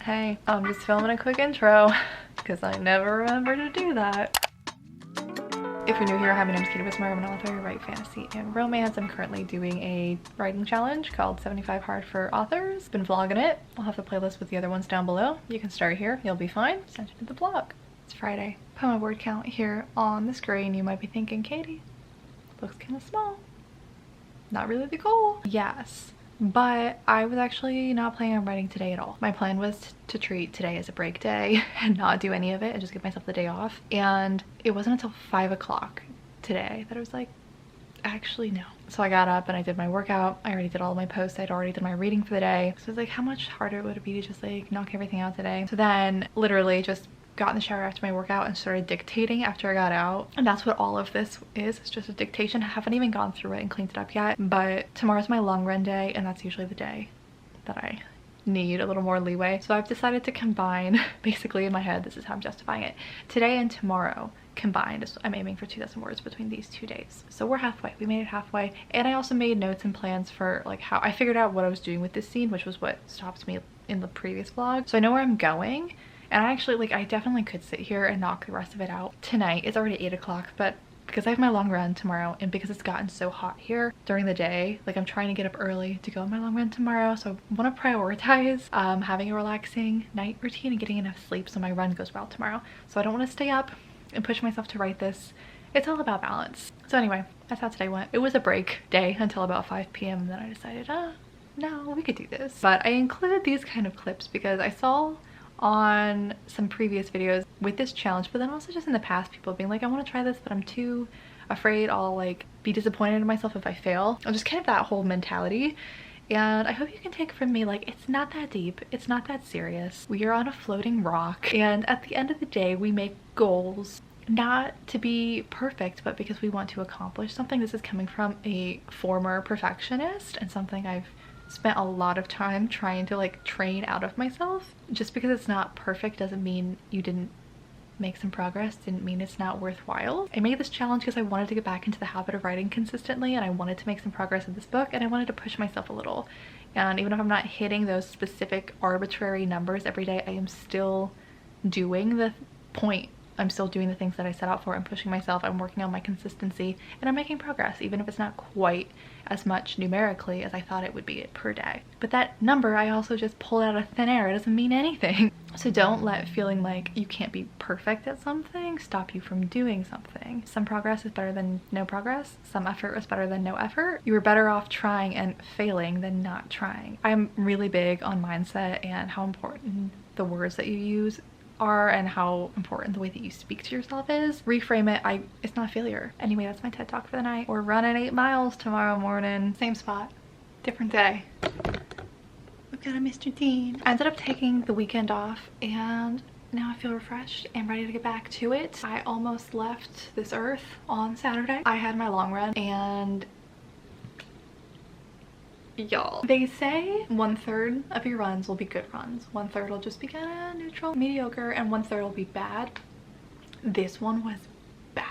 Hey, I'm just filming a quick intro because I never remember to do that. If you're new here, hi, my name is Katie I'm an author, write fantasy and romance. I'm currently doing a writing challenge called 75 Hard for Authors. Been vlogging it. I'll have the playlist with the other ones down below. You can start here, you'll be fine. Send you to the blog. It's Friday. Put my word count here on the screen. You might be thinking, Katie, looks kind of small. Not really the goal. Yes. But I was actually not planning on writing today at all. My plan was to treat today as a break day and not do any of it and just give myself the day off. And it wasn't until 5 o'clock today that I was like, actually no. So I got up and I did my workout. I already did all of my posts. I'd already done my reading for the day. So I was like, how much harder would it be to just like knock everything out today? So then literally just got in the shower after my workout and started dictating after I got out. And that's what all of this is. It's just a dictation. I haven't even gone through it and cleaned it up yet. But tomorrow's my long run day and that's usually the day that I need a little more leeway. So I've decided to combine, basically in my head, this is how I'm justifying it. Today and tomorrow combined. I'm aiming for 2,000 words between these 2 days. So we're halfway. We made it halfway. And I also made notes and plans for like how I figured out what I was doing with this scene, which was what stopped me in the previous vlog. So I know where I'm going. And I actually, like, I definitely could sit here and knock the rest of it out tonight. It's already 8 o'clock, but because I have my long run tomorrow and because it's gotten so hot here during the day, like I'm trying to get up early to go on my long run tomorrow. So I want to prioritize having a relaxing night routine and getting enough sleep so my run goes well tomorrow. So I don't want to stay up and push myself to write this. It's all about balance. So anyway, that's how today went. It was a break day until about 5 p.m. and then I decided, no, we could do this. But I included these kind of clips because I saw on some previous videos with this challenge, but then also just in the past, people being like, I want to try this but I'm too afraid I'll like be disappointed in myself if I fail. I'm just kind of that whole mentality, and I hope you can take from me like it's not that deep, it's not that serious. We are on a floating rock, and at the end of the day we make goals not to be perfect but because we want to accomplish something. This is coming from a former perfectionist and something I've spent a lot of time trying to like train out of myself. Just because it's not perfect doesn't mean you didn't make some progress, didn't mean it's not worthwhile. I made this challenge because I wanted to get back into the habit of writing consistently and I wanted to make some progress in this book and I wanted to push myself a little. And even if I'm not hitting those specific arbitrary numbers every day, I am still doing the point. I'm still doing the things that I set out for. I'm pushing myself, I'm working on my consistency, and I'm making progress, even if it's not quite as much numerically as I thought it would be per day. But that number I also just pulled out of thin air. It doesn't mean anything. So don't let feeling like you can't be perfect at something stop you from doing something. Some progress is better than no progress. Some effort is better than no effort. You are better off trying and failing than not trying. I'm really big on mindset and how important the words that you use are and how important the way that you speak to yourself is. Reframe it. It's not failure. Anyway, that's my TED talk for the night. We're running 8 miles tomorrow morning. Same spot, different day. We've got a Mr. Dean. I ended up taking the weekend off and now I feel refreshed and ready to get back to it. I almost left this earth on Saturday. I had my long run and y'all, they say 1/3 of your runs will be good runs, 1/3 will just be kind of neutral, mediocre, and 1/3 will be bad. This one was bad.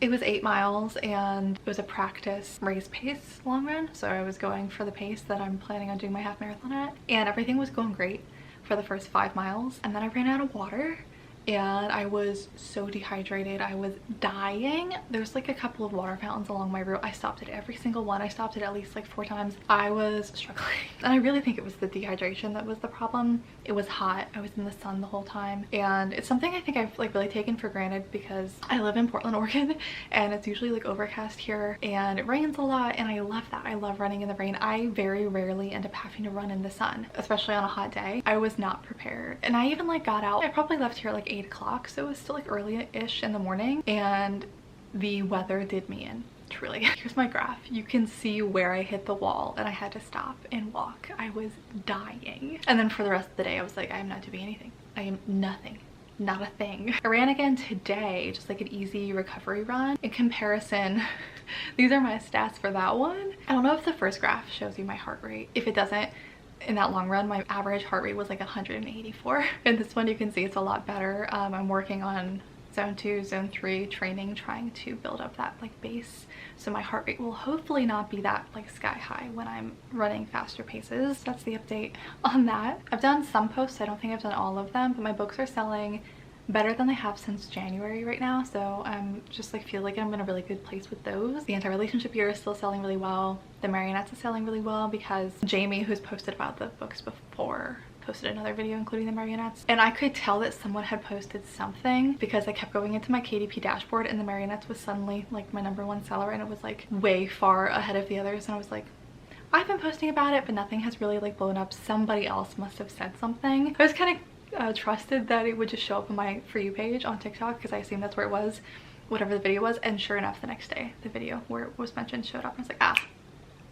It was 8 miles and it was a practice race pace long run, so I was going for the pace that I'm planning on doing my half marathon at, and everything was going great for the first 5 miles, and then I ran out of water and I was so dehydrated. I was dying. There's like a couple of water fountains along my route. I stopped at every single one. I stopped at least like 4 times. I was struggling. And I really think it was the dehydration that was the problem. It was hot. I was in the sun the whole time. And it's something I think I've like really taken for granted because I live in Portland, Oregon, and it's usually like overcast here and it rains a lot, and I love that. I love running in the rain. I very rarely end up having to run in the sun, especially on a hot day. I was not prepared. And I even like got out. I probably left here at like 8 o'clock, so it was still like early-ish in the morning, and the weather did me in, truly. Here's my graph. You can see where I hit the wall and I had to stop and walk. I was dying. And then for the rest of the day I was like, I am not doing anything. I am nothing. Not a thing. I ran again today, just like an easy recovery run. In comparison, these are my stats for that one. I don't know if the first graph shows you my heart rate. If it doesn't, in that long run my average heart rate was like 184. In this one you can see it's a lot better. I'm working on zone 2, zone 3 training, trying to build up that like base so my heart rate will hopefully not be that like sky high when I'm running faster paces. That's the update on that. I've done some posts, I don't think I've done all of them, but my books are selling better than they have since January right now, so I'm just like feel like I'm in a really good place with those. The anti-relationship year is still selling really well. The Marionettes is selling really well because Jamie, who's posted about the books before, posted another video including the Marionettes, and I could tell that someone had posted something because I kept going into my KDP dashboard and the Marionettes was suddenly like my #1 seller, and it was like way far ahead of the others, and I was like, I've been posting about it but nothing has really like blown up. Somebody else must have said something. I was kind of trusted that it would just show up on my For You page on TikTok because I assumed that's where it was, whatever the video was, and sure enough the next day the video where it was mentioned showed up and I was like, ah,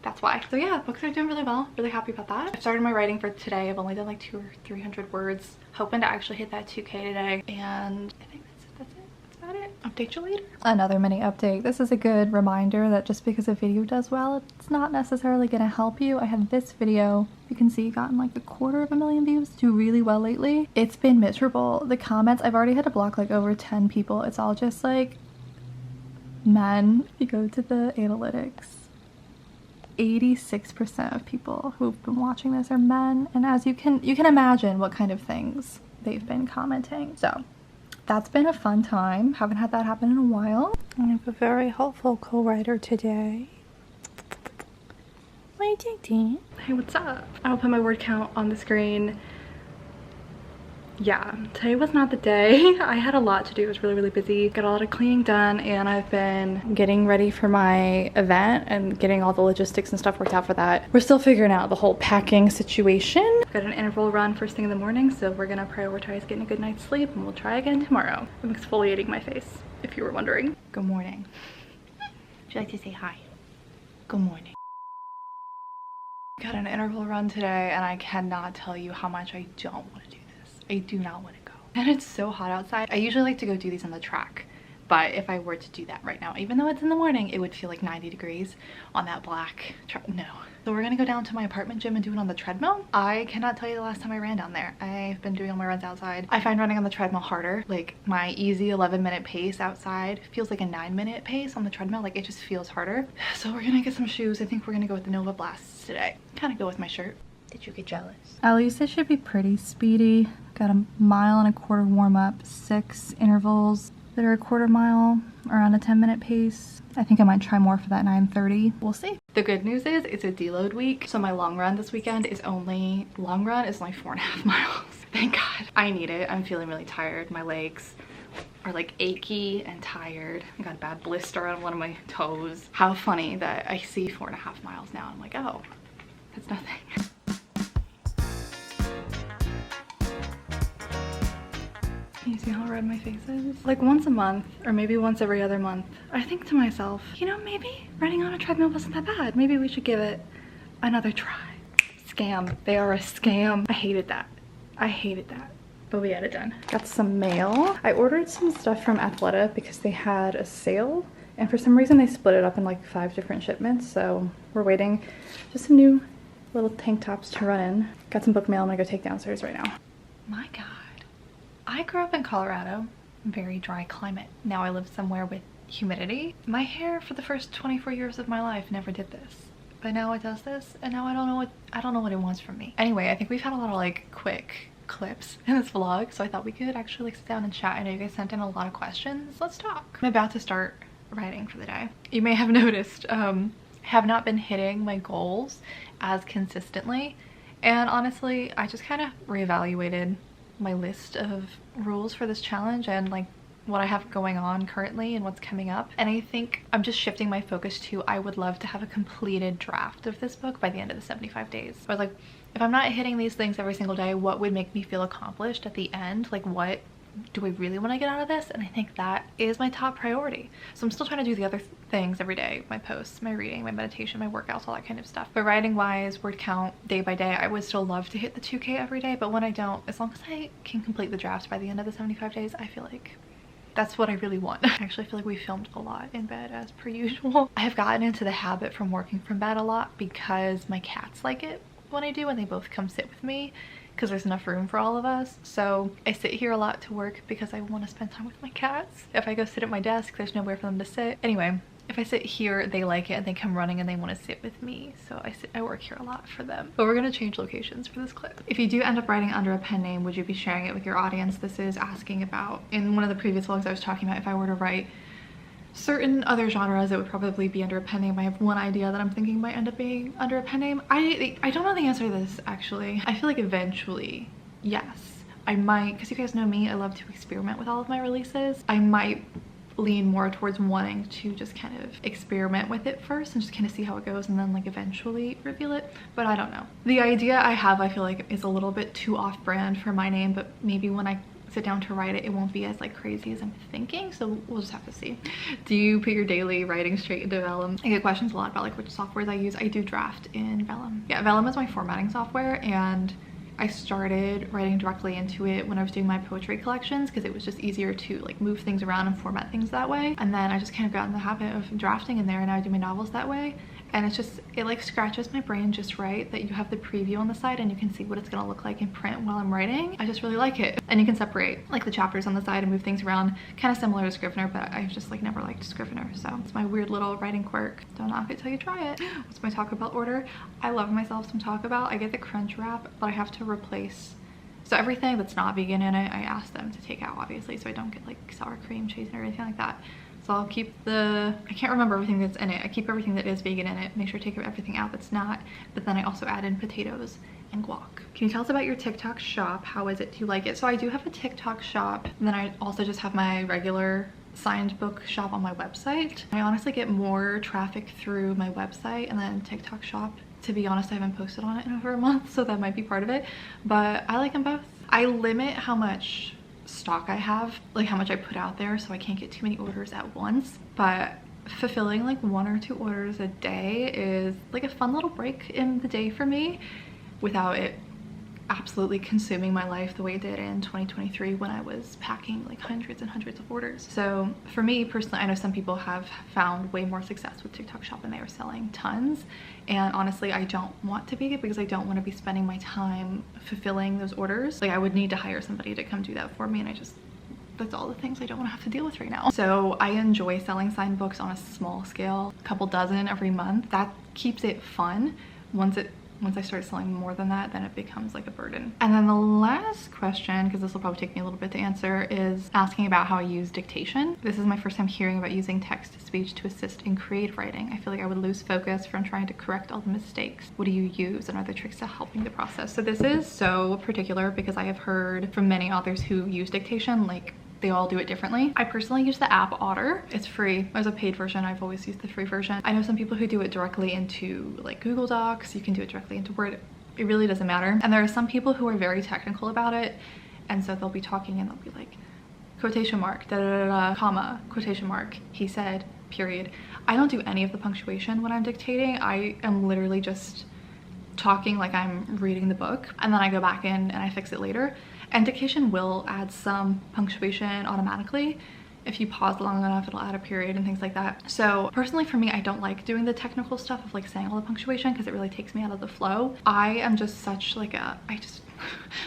that's why. So yeah, books are doing really well, really happy about that. I've started my writing for today. I've only done like 200 or 300 words, hoping to actually hit that 2K today, and I think that's it. That's about it. Update you later. Another mini update. This is a good reminder that just because a video does well, it's not necessarily gonna help you. I had this video, you can see, gotten like 250,000 views, do really well lately. It's been miserable. The comments, I've already had to block like over 10 people. It's all just like men. If you go to the analytics, 86% of people who've been watching this are men, and as you can imagine what kind of things they've been commenting. So that's been a fun time. Haven't had that happen in a while. I have a very helpful co-writer today. My Dictation. Hey, what's up? I'll put my word count on the screen. Yeah, today was not the day. I had a lot to do. I was really busy. Got a lot of cleaning done, and I've been getting ready for my event and getting all the logistics and stuff worked out for that. We're still figuring out the whole packing situation. Got an interval run first thing in the morning, so we're gonna prioritize getting a good night's sleep, and we'll try again tomorrow. I'm exfoliating my face, if you were wondering. Good morning. Would you like to say hi? Good morning. Got an interval run today, and I cannot tell you how much I don't want to do. I do not want to go. And it's so hot outside. I usually like to go do these on the track, but if I were to do that right now, even though it's in the morning, it would feel like 90 degrees on that black track. No. So we're gonna go down to my apartment gym and do it on the treadmill. I cannot tell you the last time I ran down there. I've been doing all my runs outside. I find running on the treadmill harder. Like my easy 11-minute pace outside feels like a 9-minute pace on the treadmill. Like it just feels harder. So we're gonna get some shoes. I think we're gonna go with the Nova Blasts today. Kind of go with my shirt. Did you get jealous? At least it should be pretty speedy. Got a 1.25 mile warm up, 6 intervals that are a 1/4 mile, around a 10-minute pace. I think I might try more for that 9:30. We'll see. The good news is it's a deload week, so my long run this weekend is only 4.5 miles. Thank God. I need it. I'm feeling really tired. My legs are like achy and tired. I got a bad blister on one of my toes. How funny that I see 4.5 miles now. I'm like, oh, that's nothing. Can you see how red my face is? Like once a month, or maybe once every other month, I think to myself, you know, maybe running on a treadmill wasn't that bad. Maybe we should give it another try. Scam. They are a scam. I hated that. I hated that. But we had it done. Got some mail. I ordered some stuff from Athleta because they had a sale, and for some reason they split it up in like 5 different shipments, so we're waiting. Just some new little tank tops to run in. Got some book mail I'm gonna go take downstairs right now. My God. I grew up in Colorado, very dry climate. Now I live somewhere with humidity. My hair for the first 24 years of my life never did this, but now it does this, and now I don't know what it wants from me. Anyway, I think we've had a lot of like quick clips in this vlog, so I thought we could actually like sit down and chat. I know you guys sent in a lot of questions. Let's talk. I'm about to start writing for the day. You may have noticed have not been hitting my goals as consistently, and honestly I just kind of reevaluated my list of rules for this challenge and like what I have going on currently and what's coming up, and I think I'm just shifting my focus to I would love to have a completed draft of this book by the end of the 75 days. But like if I'm not hitting these things every single day, what would make me feel accomplished at the end? Like what do I really want to get out of this? And I think that is my top priority. So I'm still trying to do the other things every day, my posts, my reading, my meditation, my workouts, all that kind of stuff. But writing wise, word count, day by day, I would still love to hit the 2K every day, but when I don't, as long as I can complete the drafts by the end of the 75 days, I feel like that's what I really want. I actually feel like we filmed a lot in bed as per usual. I have gotten into the habit from working from bed a lot because my cats like it when I do, and they both come sit with me because there's enough room for all of us. So I sit here a lot to work because I want to spend time with my cats. If I go sit at my desk, there's nowhere for them to sit. Anyway, if I sit here, they like it and they come running and they want to sit with me. So I work here a lot for them. But we're going to change locations for this clip. If you do end up writing under a pen name, would you be sharing it with your audience? This is asking about, in one of the previous vlogs I was talking about, if I were to write certain other genres, it would probably be under a pen name. I have one idea that I'm thinking might end up being under a pen name. I don't know the answer to this, actually. I feel like eventually, yes. I might, because you guys know me, I love to experiment with all of my releases. I might lean more towards wanting to just kind of experiment with it first and just kind of see how it goes and then like eventually reveal it, but I don't know. The idea I have, I feel like, is a little bit too off-brand for my name, but maybe when I sit down to write it, it won't be as like crazy as I'm thinking, so we'll just have to see. Do you put your daily writing straight into Vellum? I get questions a lot about like which softwares I use. I do draft in Vellum. Yeah, Vellum is my formatting software, and I started writing directly into it when I was doing my poetry collections because it was just easier to like move things around and format things that way. And then I just kind of got in the habit of drafting in there, and now I do my novels that way. And it's just, it like scratches my brain just right that you have the preview on the side and you can see what it's gonna look like in print while I'm writing. I just really like it. And you can separate like the chapters on the side and move things around, kind of similar to Scrivener, but I've just like never liked Scrivener. So it's my weird little writing quirk. Don't knock it till you try it. What's my Taco Bell order? I love myself some Taco Bell. I get the crunch wrap, but I have to replace, so everything that's not vegan in it, I ask them to take out, obviously, so I don't get like sour cream cheese or anything like that. So I'll keep the, I can't remember everything that's in it. I keep everything that is vegan in it, make sure to take everything out that's not, but then I also add in potatoes and guac. Can you tell us about your TikTok shop? How is it? Do you like it? So I do have a TikTok shop, and then I also just have my regular signed book shop on my website. I honestly get more traffic through my website and then TikTok shop. To be honest, I haven't posted on it in over a month, so that might be part of it, but I like them both. I limit how much stock I have, like how much I put out there, so I can't get too many orders at once, but fulfilling like 1 or 2 orders a day is like a fun little break in the day for me without it absolutely consuming my life the way it did in 2023 when I was packing like hundreds and hundreds of orders. So for me personally, I know some people have found way more success with TikTok shop and they are selling tons, and honestly I don't want to be, because I don't want to be spending my time fulfilling those orders. Like I would need to hire somebody to come do that for me, and that's all the things I don't want to have to deal with right now. So I enjoy selling signed books on a small scale, a couple dozen every month. That keeps it fun. Once I start selling more than that, then it becomes like a burden. And then the last question, because this will probably take me a little bit to answer, is asking about how I use Dictation. This is my first time hearing about using text-to-speech to assist in creative writing. I feel like I would lose focus from trying to correct all the mistakes. What do you use, and are there tricks to helping the process? So this is so particular because I have heard from many authors who use Dictation, like they all do it differently. I personally use the app Otter. It's free. There's a paid version. I've always used the free version. I know some people who do it directly into like Google Docs. You can do it directly into Word. It really doesn't matter. And there are some people who are very technical about it, and so they'll be talking and they'll be like, quotation mark, da da da da, comma, quotation mark, he said, period. I don't do any of the punctuation when I'm dictating. I am literally just talking like I'm reading the book, and then I go back in and I fix it later. And Dictation will add some punctuation automatically. If you pause long enough, it'll add a period and things like that. So personally for me, I don't like doing the technical stuff of like saying all the punctuation because it really takes me out of the flow. I am just such like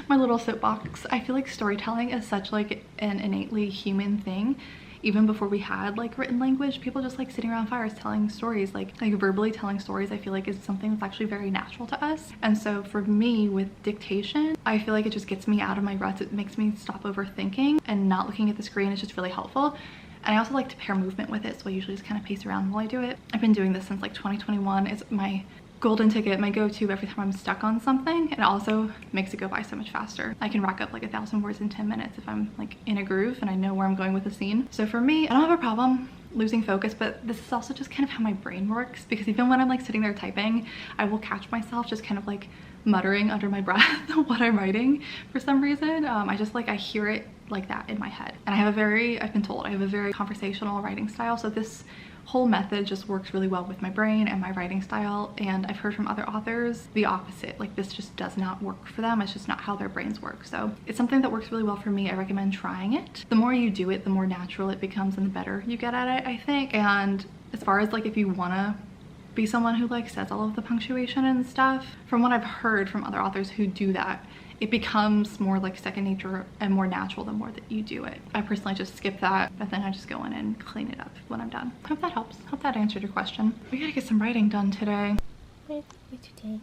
my little soapbox. I feel like storytelling is such like an innately human thing. Even before we had like written language, people just like sitting around fires telling stories, like verbally telling stories, I feel like is something that's actually very natural to us. And so for me with Dictation, I feel like it just gets me out of my ruts. It makes me stop overthinking, and not looking at the screen is just really helpful. And I also like to pair movement with it, so I usually just kind of pace around while I do it. I've been doing this since like 2021. It's my golden ticket, my go-to every time I'm stuck on something. And it also makes it go by so much faster. I can rack up like 1,000 words in 10 minutes if I'm like in a groove and I know where I'm going with the scene. So for me, I don't have a problem losing focus, but this is also just kind of how my brain works, because even when I'm like sitting there typing, I will catch myself just kind of like muttering under my breath what I'm writing for some reason. I hear it like that in my head. And I've been told I have a very conversational writing style, so this whole method just works really well with my brain and my writing style. And I've heard from other authors the opposite, like this just does not work for them. It's just not how their brains work. So it's something that works really well for me. I recommend trying it. The more you do it, the more natural it becomes and the better you get at it, I think. And as far as like if you wanna be someone who like says all of the punctuation and stuff, from what I've heard from other authors who do that, it becomes more like second nature and more natural the more that you do it. I personally just skip that, but then I just go in and clean it up when I'm done. Hope that helps. Hope that answered your question. We gotta get some writing done today. What today?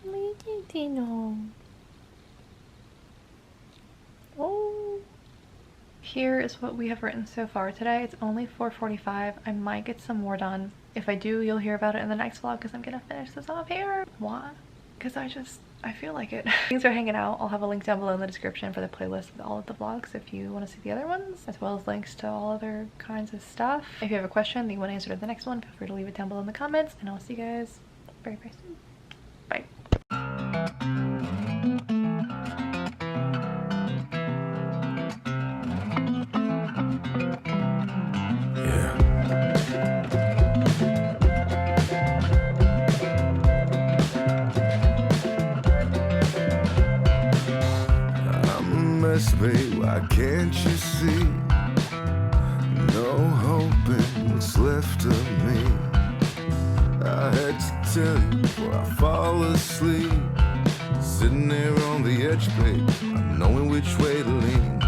What are you doing now? Oh. Here is what we have written so far today. It's only 4:45. I might get some more done. If I do, you'll hear about it in the next vlog because I'm gonna finish this off here. Why? Because I feel like it. Thanks for hanging out. I'll have a link down below in the description for the playlist with all of the vlogs if you want to see the other ones, as well as links to all other kinds of stuff. If you have a question that you want answered in the next one, feel free to leave it down below in the comments, and I'll see you guys very, very soon. Bye. Babe, why can't you see? No hope in what's left of me. I had to tell you before I fall asleep. Sitting there on the edge, babe, not knowing which way to lean.